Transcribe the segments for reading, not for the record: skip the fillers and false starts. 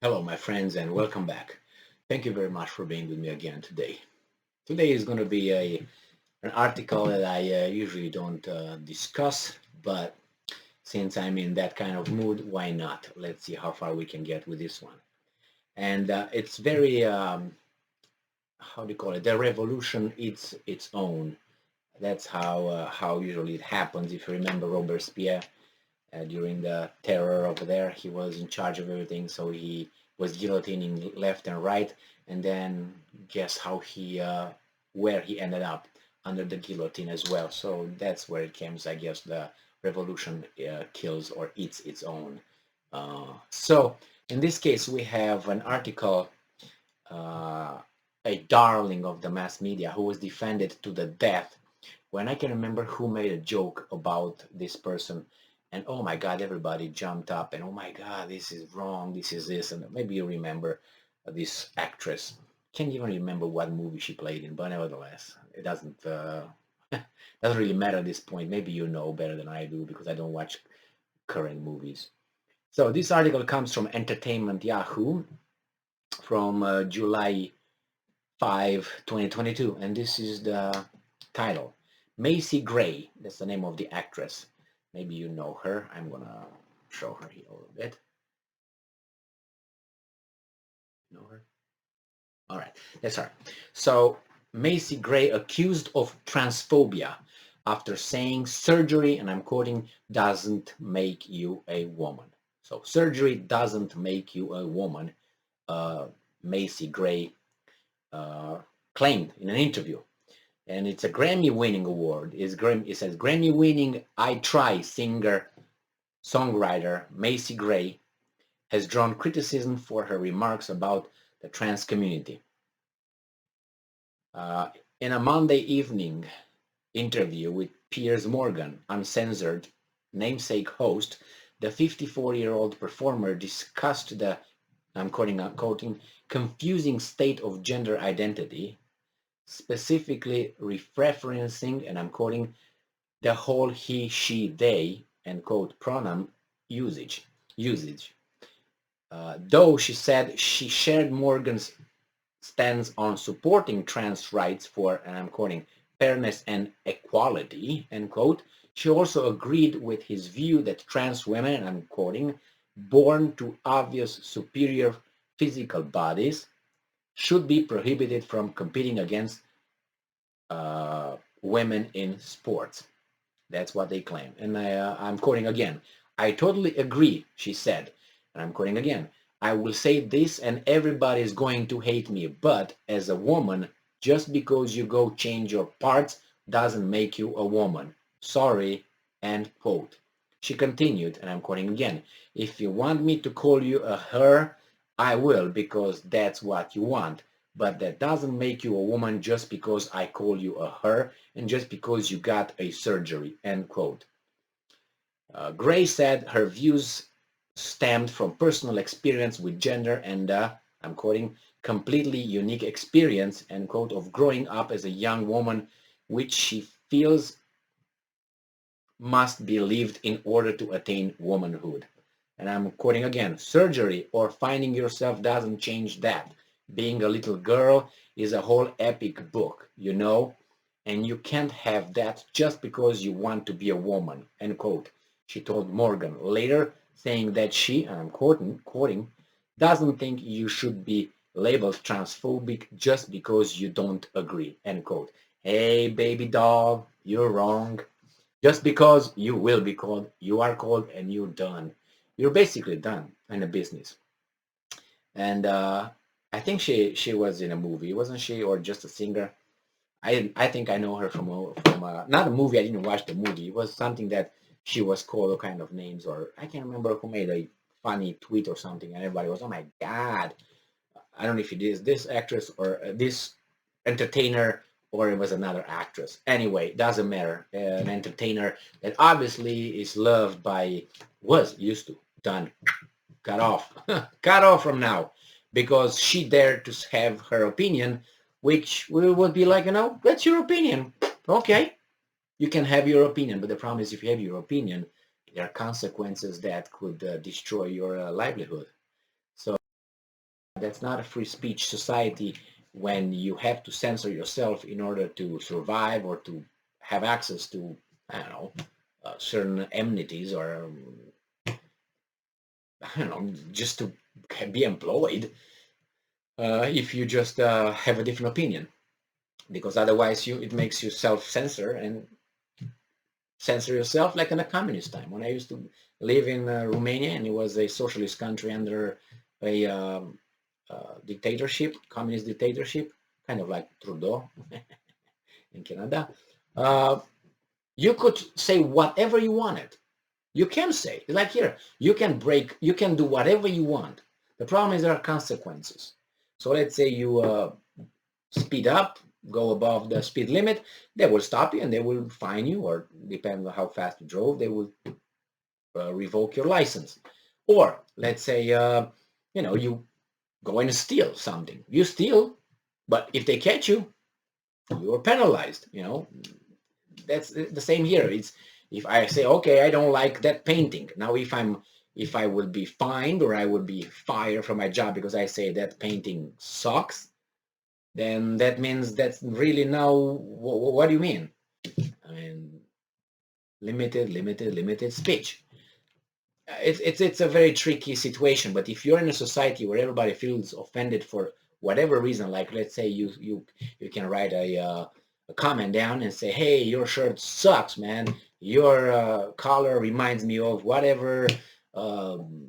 Hello, my friends, and welcome back. Thank you very much for being with me again today. Today is going to be an article that I usually don't discuss, but since I'm in that kind of mood, why not? Let's see how far we can get with this one. And it's very, how do you call it? The revolution eats its own. That's how usually it happens. If you remember Robespierre, during the terror over there. He was in charge of everything, so he was guillotining left and right. And then guess how where he ended up under the guillotine as well. So that's where it comes, I guess, the revolution kills or eats its own. So in this case, we have an article, uh, a darling of the mass media who was defended to the death when I can remember who made a joke about this person, and oh my god, everybody jumped up and oh my god, this is wrong, this is this, and maybe you remember this actress. Can't even remember what movie she played in, but nevertheless, it doesn't doesn't really matter at this point. Maybe you know better than I do because I don't watch current movies. So this article comes from Entertainment Yahoo from July 5, 2022, and this is the title. Macy Gray, that's the name of the actress. Maybe you know her. I'm gonna show her here a little bit. You know her? All right, that's her. So Macy Gray accused of transphobia after saying surgery, and I'm quoting, doesn't make you a woman. So surgery doesn't make you a woman, uh, Macy Gray uh, claimed in an interview. And it's a Grammy-winning award. It says Grammy-winning I Try singer songwriter Macy Gray has drawn criticism for her remarks about the trans community. Uh, in a Monday evening interview with Piers Morgan, Uncensored namesake host, the 54-year-old performer discussed the, I'm quoting, confusing state of gender identity, specifically referencing, and I'm quoting, the whole he, she, they, end quote, pronoun usage. Though she said she shared Morgan's stance on supporting trans rights for, and I'm quoting, fairness and equality, end quote, she also agreed with his view that trans women, and I'm quoting, born to obvious superior physical bodies, should be prohibited from competing against women in sports. That's what they claim. And I'm quoting again. I totally agree, she said. And I'm quoting again. I will say this and everybody is going to hate me, but as a woman, just because you go change your parts doesn't make you a woman. Sorry, end quote. She continued, and I'm quoting again, if you want me to call you a her, I will because that's what you want. But that doesn't make you a woman just because I call you a her and just because you got a surgery, end quote. Gray said her views stemmed from personal experience with gender and, I'm quoting, completely unique experience, end quote, of growing up as a young woman, which she feels must be lived in order to attain womanhood. And I'm quoting again, surgery or finding yourself doesn't change that. Being a little girl is a whole epic book, you know, and you can't have that just because you want to be a woman, end quote. She told Morgan later, saying that she, and I'm quoting, doesn't think you should be labeled transphobic just because you don't agree, end quote. Hey, baby doll, you're wrong. Just because you will be called, you are called, and you're done. You're basically done in a business. And I think she was in a movie, wasn't she, or just a singer? I think I know her from not a movie. I didn't watch the movie. It was something that she was called all kind of names, or I can't remember who made a funny tweet or something, and everybody was, "Oh my God!" I don't know if it is this actress or this entertainer or it was another actress. Anyway, doesn't matter. An entertainer that obviously is loved by, was used to, done, cut off, cut off from now, because she dared to have her opinion, which we would be like, that's your opinion. Okay, you can have your opinion, but the problem is if you have your opinion, there are consequences that could destroy your livelihood. So That's not a free speech society when you have to censor yourself in order to survive or to have access to, I don't know, certain amenities or, I don't know, just to be employed if you just have a different opinion. Because otherwise it makes you self-censor and censor yourself like in a communist time. When I used to live in Romania, and it was a socialist country under a dictatorship, communist dictatorship, kind of like Trudeau in Canada, uh, you could say whatever you wanted. You can say, like here, you can break, you can do whatever you want. The problem is there are consequences. So let's say you speed up, go above the speed limit, they will stop you and they will fine you, or depending on how fast you drove, they will revoke your license. Or let's say, you go and steal something. You steal, but if they catch you, you are penalized. That's the same here. It's if I say, okay, I don't like that painting. Now, if I would be fined or I would be fired from my job because I say that painting sucks, then that means that's really now, what do you mean? I mean, limited speech. It's a very tricky situation, but if you're in a society where everybody feels offended for whatever reason, like let's say you can write a comment down and say, hey, your shirt sucks, man, your collar reminds me of whatever um,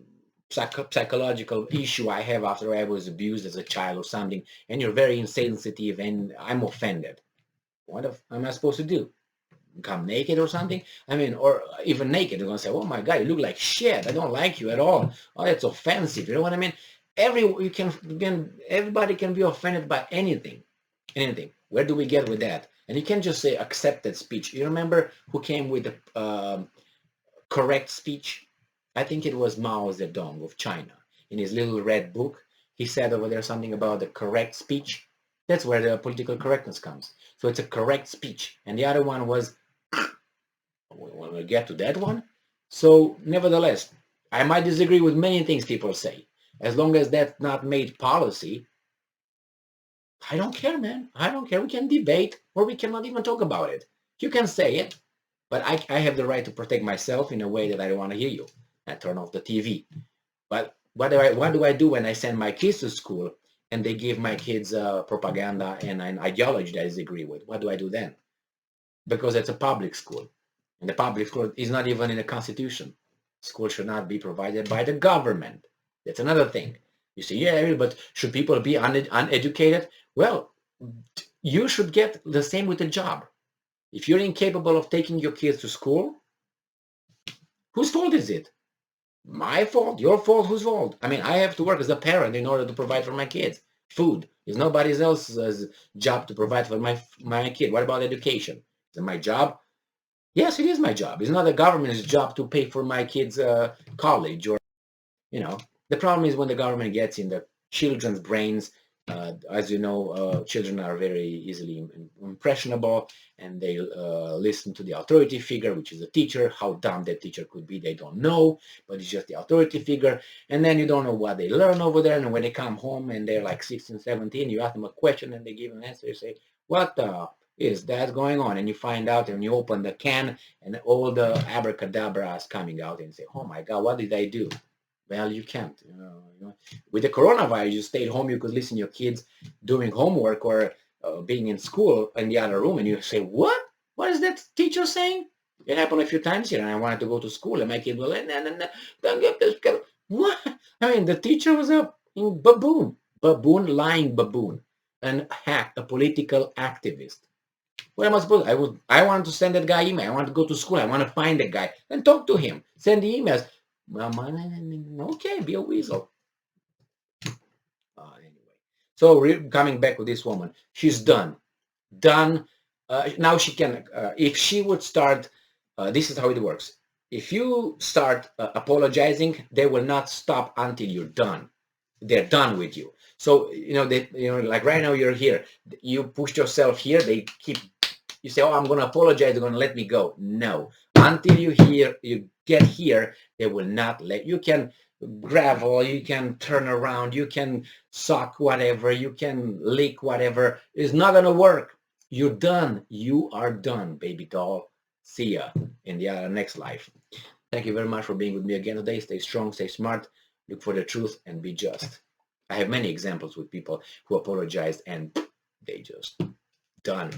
psychological issue I have after I was abused as a child or something, and you're very insensitive and I'm offended. What am I supposed to do? Come naked or something? I mean, or even naked, they're gonna say, oh my god, you look like shit, I don't like you at all. Oh, that's offensive. You know what I mean? Everybody can be offended by anything. Where do we get with that? And you can't just say accepted speech. You remember who came with the correct speech? I think it was Mao Zedong of China. In his little red book, he said over there something about the correct speech. That's where the political correctness comes. So it's a correct speech. And the other one was, when we get to that one. So nevertheless, I might disagree with many things people say. As long as that's not made policy, I don't care, man. I don't care. We can debate or we cannot even talk about it. You can say it, but I have the right to protect myself in a way that I don't want to hear you. I turn off the TV. But what do I do when I send my kids to school and they give my kids propaganda and an ideology that I disagree with? What do I do then? Because it's a public school. And the public school is not even in the Constitution. School should not be provided by the government. That's another thing. You say, yeah, but should people be uneducated? Well, you should get the same with a job. If you're incapable of taking your kids to school, whose fault is it? My fault? Your fault? Whose fault? I mean, I have to work as a parent in order to provide for my kids. Food is nobody else's job to provide for my kid. What about education? Is it my job? Yes, it is my job. It's not the government's job to pay for my kids' college or, the problem is when the government gets in the children's brains. As you know, children are very easily impressionable, and they listen to the authority figure, which is a teacher. How dumb that teacher could be, they don't know, but it's just the authority figure. And then you don't know what they learn over there. And when they come home and they're like 16, 17, you ask them a question and they give an answer. You say, what is that going on? And you find out, and you open the can, and all the abracadabra is coming out, and say, oh my God, what did I do? Well, you can't. With the coronavirus, you stayed home, you could listen to your kids doing homework or being in school in the other room, and you say, what? What is that teacher saying? It happened a few times here, and I wanted to go to school, and my kid was like, don't get this. What? I mean, the teacher was a lying baboon, and hack, a political activist. What am I supposed to? I want to send that guy email. I want to go to school. I want to find that guy and talk to him. Send the emails. Well, okay, be a weasel. Anyway, so coming back with this woman, she's done. Now she can, if she would start, this is how it works. If you start apologizing, they will not stop until you're done. They're done with you. So, like right now you're here. You pushed yourself here. They keep, you say, oh, I'm going to apologize. They're going to let me go. No. Until you get here, they will not let you. Can gravel, you can turn around, you can suck whatever, you can lick whatever. It's not gonna work. You're done. You are done, baby doll. See ya in the next life. Thank you very much for being with me again today. Stay strong, stay smart, look for the truth, and be just. I have many examples with people who apologized and they just done.